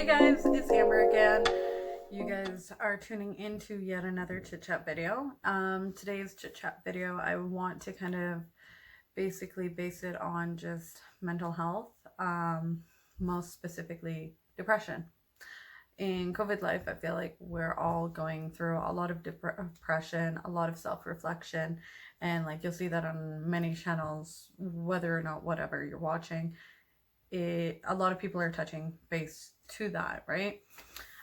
Hey guys, it's Amber again. You guys are tuning into yet another chit chat video. Today's chit chat video, I want to kind of basically base it on just mental health, most specifically depression. In COVID life, I feel like we're all going through a lot of depression, a lot of self-reflection, and like you'll see that on many channels, whether or not whatever you're watching, a lot of people are touching base to that, right?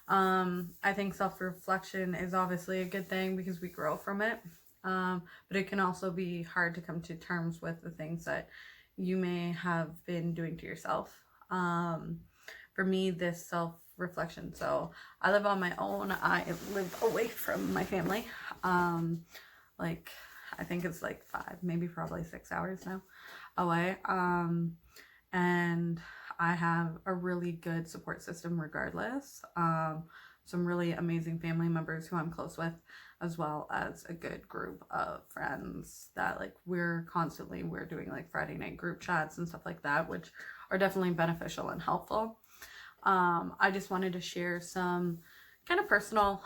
I think self-reflection is obviously a good thing because we grow from it, but it can also be hard to come to terms with the things that you may have been doing to yourself. For me, this self-reflection, so I live on my own. I live away from my family. Like I think it's like 5, maybe probably 6 hours now away. And I have a really good support system regardless. Some really amazing family members who I'm close with, as well as a good group of friends that like we're doing like Friday night group chats and stuff like that, which are definitely beneficial and helpful. I just wanted to share some kind of personal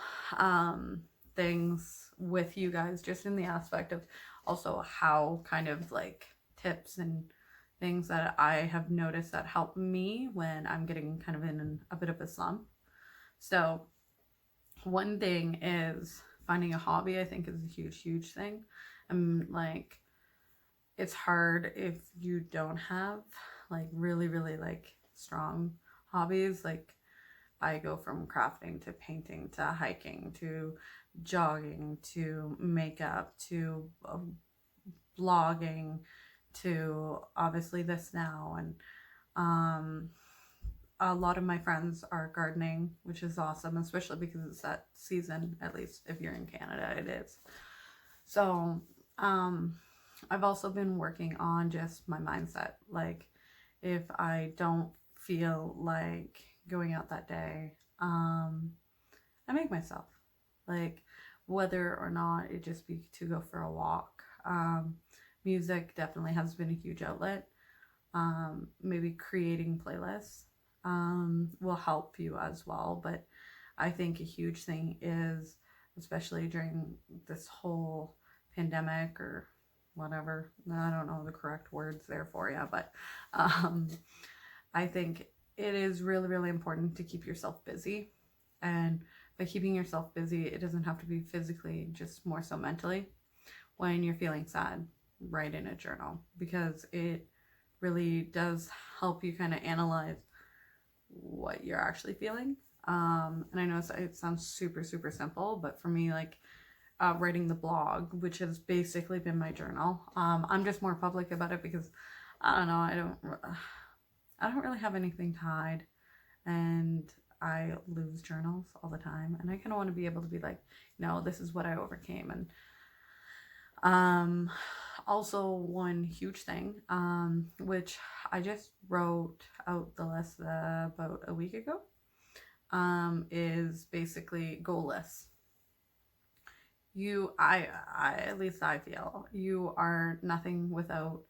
things with you guys, just in the aspect of also how kind of like tips and things that I have noticed that help me when I'm getting kind of in a bit of a slump. So one thing is finding a hobby. I think is a huge thing. I'm like, it's hard if you don't have like really like strong hobbies. Like I go from crafting to painting to hiking to jogging to makeup to blogging to obviously this now, and a lot of my friends are gardening, which is awesome, especially because it's that season, at least if you're in Canada it is. So I've also been working on just my mindset. Like if I don't feel like going out that day, I make myself, like whether or not it just be to go for a walk. Music definitely has been a huge outlet. Maybe creating playlists will help you as well. But I think a huge thing is, especially during this whole pandemic or whatever, I don't know the correct words there for you, but I think it is really important to keep yourself busy. And by keeping yourself busy, it doesn't have to be physically, just more so mentally. When you're feeling sad, write in a journal, because it really does help you kind of analyze what you're actually feeling. And I know it sounds super simple, but for me, like writing the blog, which has basically been my journal, I'm just more public about it because I don't know, I don't really have anything to hide, and I lose journals all the time, and I kind of want to be able to be like, no, this is what I overcame. And also one huge thing, which I just wrote out the list about a week ago, is basically goal lists. I at least I feel you are nothing without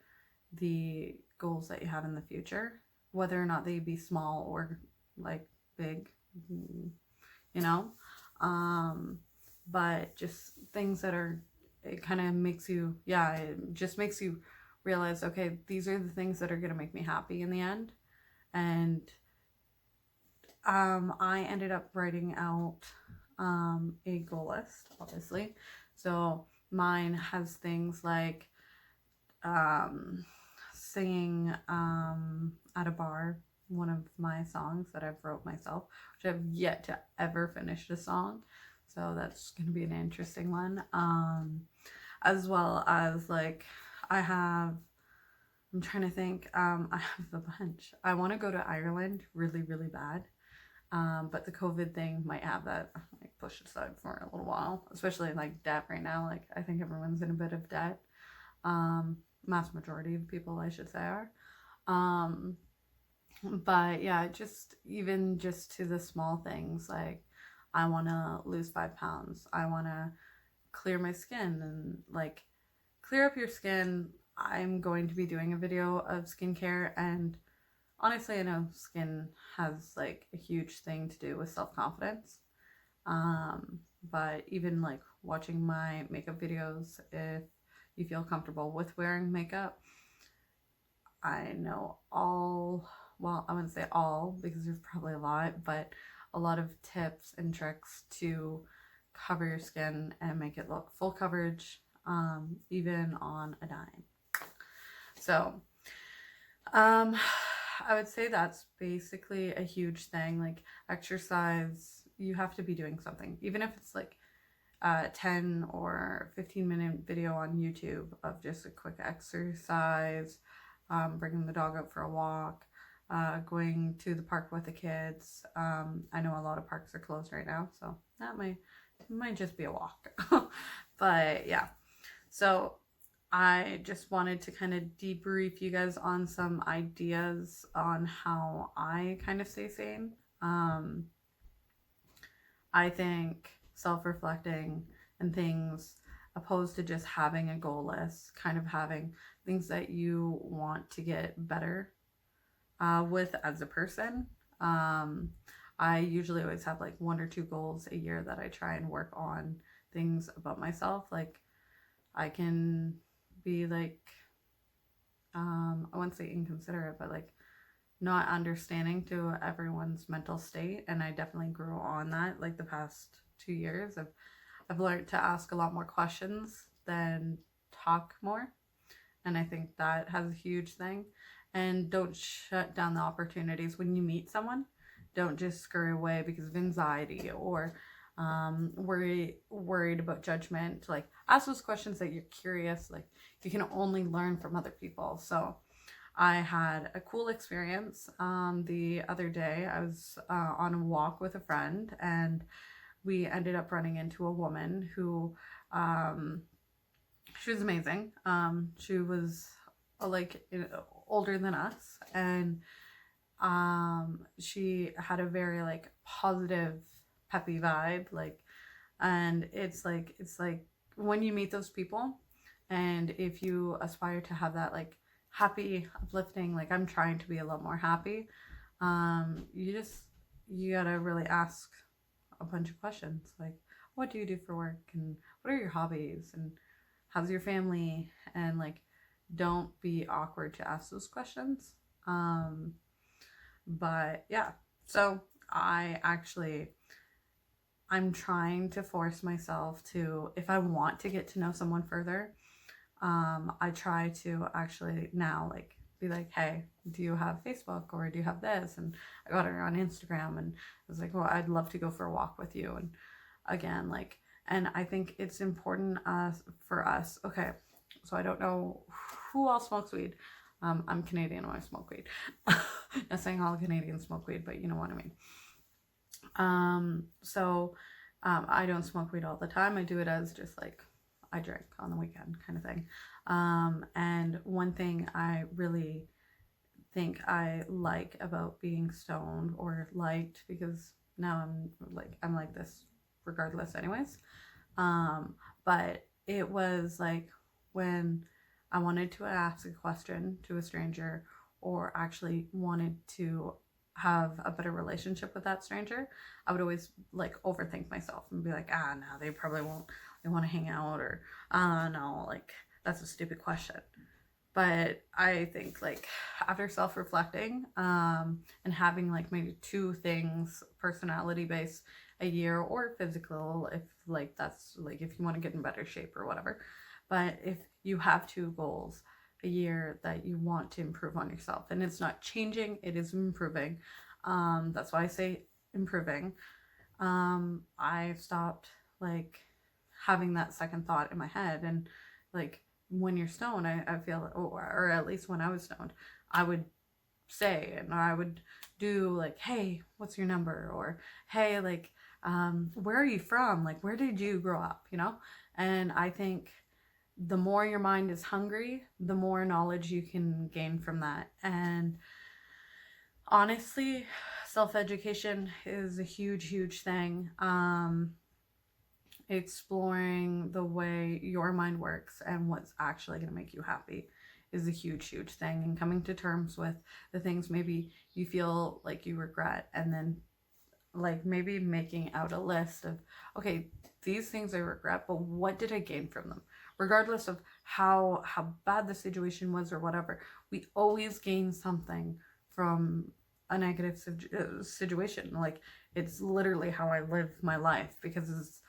the goals that you have in the future, whether or not they be small or like big, you know. But just things that are, it kind of makes you, yeah, it just makes you realize, okay, these are the things that are going to make me happy in the end. And I ended up writing out a goal list, obviously. So mine has things like singing at a bar, one of my songs that I've wrote myself, which I've yet to ever finish a song. So that's going to be an interesting one. As well as like I'm trying to think, I have a bunch. I want to go to Ireland really bad. But the COVID thing might have that like pushed aside for a little while, especially like debt right now. Like I think everyone's in a bit of debt. Mass majority of people, I should say, are. But yeah, just even just to the small things, like I want to lose 5 pounds. I want to clear my skin and like clear up your skin. I'm going to be doing a video of skincare, and honestly, I know skin has like a huge thing to do with self-confidence. But even like watching my makeup videos, if you feel comfortable with wearing makeup, I know all, well, I wouldn't say all because there's probably a lot, but a lot of tips and tricks to cover your skin and make it look full coverage, even on a dime. So, um, I would say that's basically a huge thing. Like exercise, you have to be doing something, even if it's like a 10 or 15-minute video on YouTube of just a quick exercise, bringing the dog out for a walk, going to the park with the kids. I know a lot of parks are closed right now, so that might just be a walk. But yeah, so I just wanted to kind of debrief you guys on some ideas on how I kind of stay sane. I think self-reflecting and things, opposed to just having a goal list, kind of having things that you want to get better with as a person. I usually always have like 1 or 2 goals a year that I try and work on things about myself. Like I can be like, I wouldn't say inconsiderate, but like not understanding to everyone's mental state. And I definitely grew on that like the past 2 years. I've learned to ask a lot more questions than talk more. And I think that has a huge thing. And don't shut down the opportunities when you meet someone. Don't just scurry away because of anxiety or worried about judgment. Like ask those questions that you're curious. Like you can only learn from other people. So I had a cool experience the other day. I was on a walk with a friend, and we ended up running into a woman who she was amazing. She was like older than us, and she had a very like positive, peppy vibe. Like, and it's like when you meet those people, and if you aspire to have that like happy, uplifting, like I'm trying to be a lot more happy, you gotta really ask a bunch of questions like, what do you do for work, and what are your hobbies, and how's your family, and like don't be awkward to ask those questions. But yeah, so I'm trying to force myself to, if I want to get to know someone further, I try to actually now like be like, hey, do you have Facebook, or do you have this? And I got her on Instagram, and I was like, well, I'd love to go for a walk with you. And again, like, and I think it's important for us. Okay, so I don't know who all smokes weed. I'm Canadian when I smoke weed. Not saying all Canadians smoke weed, but you know what I mean. I don't smoke weed all the time. I do it as just like I drink on the weekend kind of thing. And one thing I really think I like about being stoned, or liked, because now I'm like this regardless anyways. But it was like when I wanted to ask a question to a stranger, or actually wanted to have a better relationship with that stranger, I would always like overthink myself and be like, no, they probably won't, they want to hang out, or no, like that's a stupid question. But I think like after self-reflecting and having like maybe 2 things personality based a year, or physical, if like that's like if you want to get in better shape or whatever. But if you have 2 goals a year that you want to improve on yourself, and it's not changing, it is improving. That's why I say improving. I've stopped like having that second thought in my head. And like when you're stoned, I feel, or at least when I was stoned, I would say, and I would do like, hey, what's your number? Or hey, like, where are you from? Like, where did you grow up? You know? And I think the more your mind is hungry, the more knowledge you can gain from that. And honestly, self-education is a huge thing. Exploring the way your mind works and what's actually going to make you happy is a huge thing, and coming to terms with the things maybe you feel like you regret, and then like maybe making out a list of, okay, these things I regret, but what did I gain from them? Regardless of how bad the situation was or whatever, we always gain something from a negative situation. Like, it's literally how I live my life, because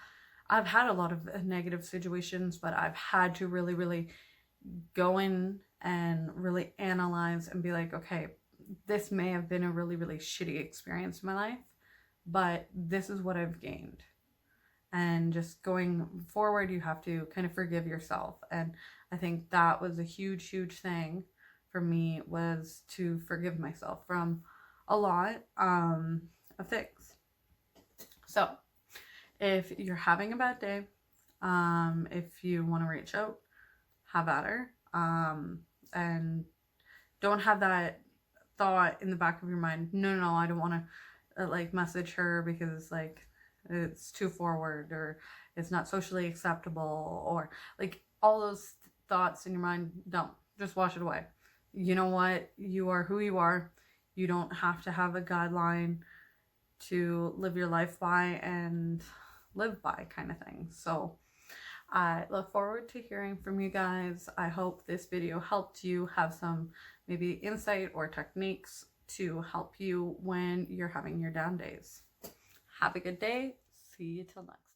I've had a lot of negative situations, but I've had to really go in and really analyze and be like, okay, this may have been a really shitty experience in my life, but this is what I've gained. And just going forward, you have to kind of forgive yourself. And I think that was a huge thing for me, was to forgive myself from a lot of things. So if you're having a bad day, if you want to reach out, have at her, and don't have that thought in the back of your mind, no, I don't want to like message her because like it's too forward, or it's not socially acceptable, or like all those thoughts in your mind. Don't, just wash it away. You know what? You are who you are. You don't have to have a guideline to live your life by and live by, kind of thing. So I look forward to hearing from you guys. I hope this video helped you have some maybe insight or techniques to help you when you're having your down days. Have a good day. See you till next.